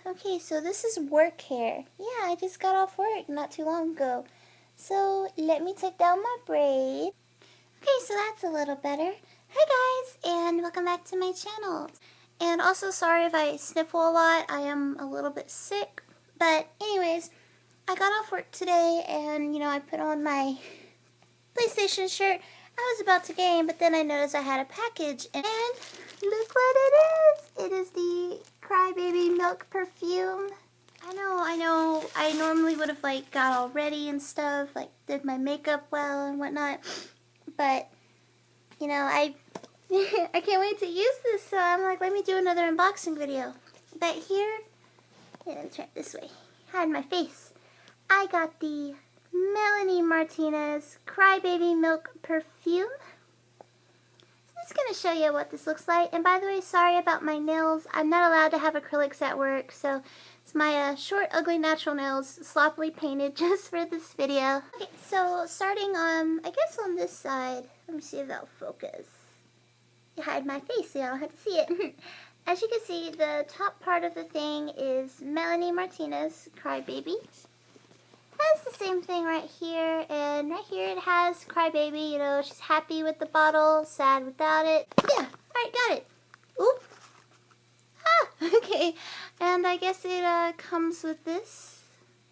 Okay, so this is work hair. Yeah, I just got off work not too long ago. So let me take down my braid. Okay, so that's a little better. Hi guys, and welcome back to my channel. And also sorry if I sniffle a lot. I am a little bit sick. But anyways, I got off work today and, I put on my PlayStation shirt. I was about to game, but then I noticed I had a package, and look what it is! It is the Crybaby Milk Perfume. I know, I normally would have, got all ready and stuff, did my makeup well and whatnot, but, I can't wait to use this, so I'm like, let me do another unboxing video. But here, let me turn it this way, hide my face. I got the Melanie Martinez Crybaby Milk Perfume. So I'm just going to show you what this looks like. And by the way, sorry about my nails. I'm not allowed to have acrylics at work, so it's my short, ugly, natural nails sloppily painted just for this video. Okay, so starting I guess on this side, let me see if that'll focus. You hide my face so y'all don't have to see it. As you can see, the top part of the thing is Melanie Martinez Crybaby. Has the same thing right here, and right here it has Crybaby, she's happy with the bottle, sad without it. Yeah, alright, got it. Oop. Ah, okay. And I guess it comes with this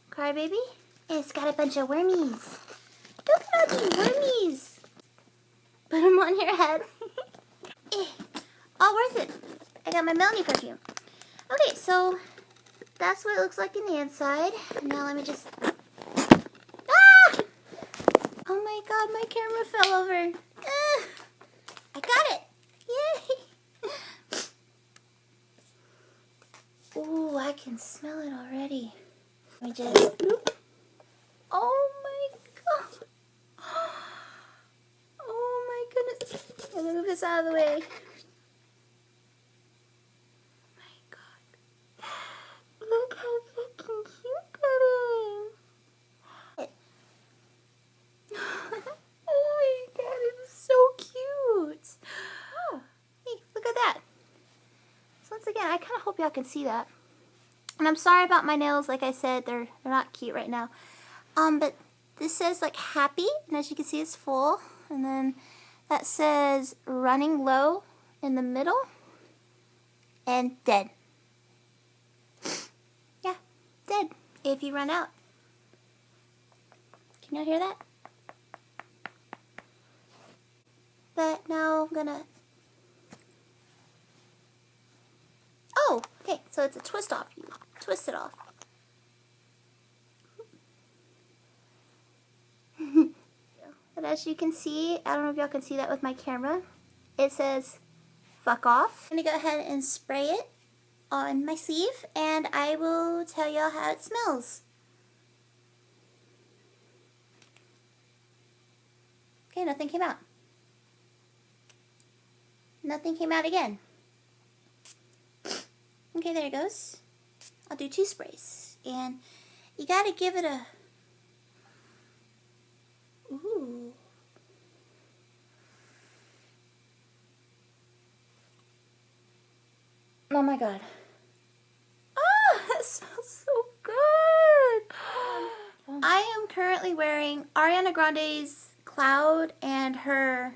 Crybaby. And it's got a bunch of wormies. Look at all these wormies. Put them on your head. All worth it. I got my Melanie perfume. Okay, so that's what it looks like in the inside. Now let me just... Oh my god, my camera fell over. I got it. Yay. Ooh, I can smell it already. Let me just... Oh my god. Oh my goodness. Let me move this out of the way. My god. Look how fucking cute that is. Oh my god, it's so cute. Oh, hey, look at that. So once again, I kind of hope y'all can see that. And I'm sorry about my nails. Like I said, they're not cute right now. But this says happy, and as you can see, it's full. And then that says running low in the middle, and dead. Yeah, dead if you run out. Can y'all hear that? But now I'm gonna... Oh, okay, so it's a twist off. You twist it off. But as you can see, I don't know if y'all can see that with my camera, it says fuck off. I'm gonna go ahead and spray it on my sleeve, and I will tell y'all how it smells. Okay, nothing came out. Nothing came out again. Okay, there it goes. I'll do 2 sprays. And you gotta give it a... Ooh. Oh my god. Ah, that smells so good. I am currently wearing Ariana Grande's Cloud, and her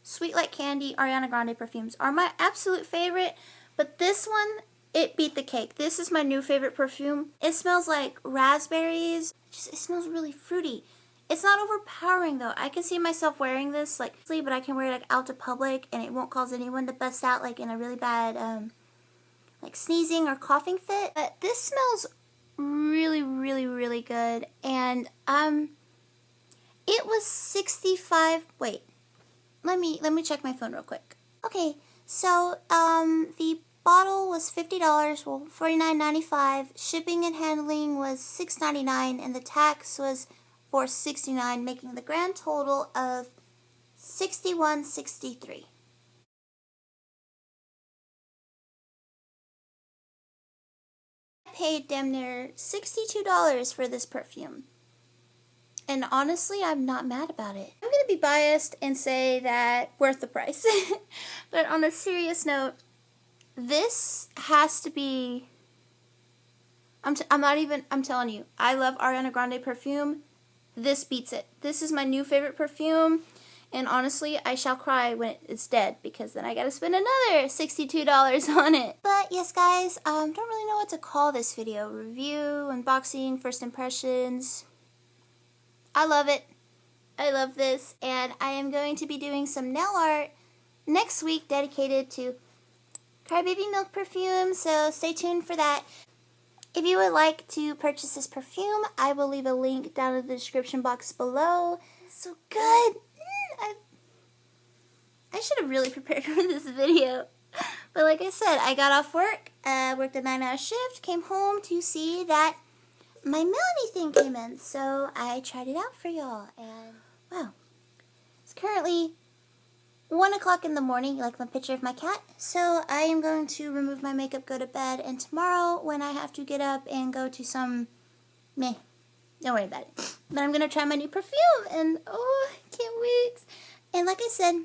Sweet Like Candy Ariana Grande perfumes are my absolute favorite, but this one, it beat the cake. This is my new favorite perfume. It smells like raspberries. It smells really fruity. It's not overpowering though. I can see myself wearing this but I can wear it out to public and it won't cause anyone to bust out in a really bad sneezing or coughing fit. But this smells really, really, really good. And it was 65. Wait. Let me check my phone real quick. Okay, so the bottle was $50, well $49.95. Shipping and handling was $6.99, and the tax was $4.69, making the grand total of $61.63. I paid damn near $62 for this perfume. And honestly, I'm not mad about it. I'm going to be biased and say that worth the price. But on a serious note, this has to be I'm telling you, I love Ariana Grande perfume. This beats it. This is my new favorite perfume. And honestly, I shall cry when it's dead because then I gotta spend another $62 on it. But yes, guys, don't really know what to call this video. Review, unboxing, first impressions. I love it. I love this. And I am going to be doing some nail art next week dedicated to Crybaby Milk perfume. So stay tuned for that. If you would like to purchase this perfume, I will leave a link down in the description box below. It's so good. I should have really prepared for this video. But like I said, I got off work, worked a 9-hour shift, came home to see that my Melanie thing came in. So I tried it out for y'all. And wow, it's currently 1 o'clock in the morning, like my picture of my cat. So I am going to remove my makeup, go to bed, and tomorrow when I have to get up and go to some meh, don't worry about it. But I'm going to try my new perfume and oh, I can't wait. And like I said,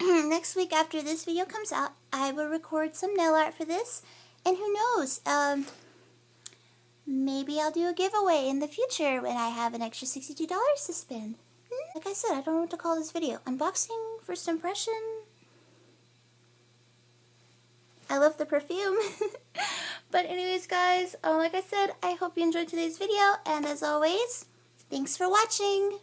next week after this video comes out, I will record some nail art for this. And who knows, maybe I'll do a giveaway in the future when I have an extra $62 to spend. Like I said, I don't know what to call this video. Unboxing, first impression. I love the perfume. But anyways, guys, like I said, I hope you enjoyed today's video. And as always, thanks for watching.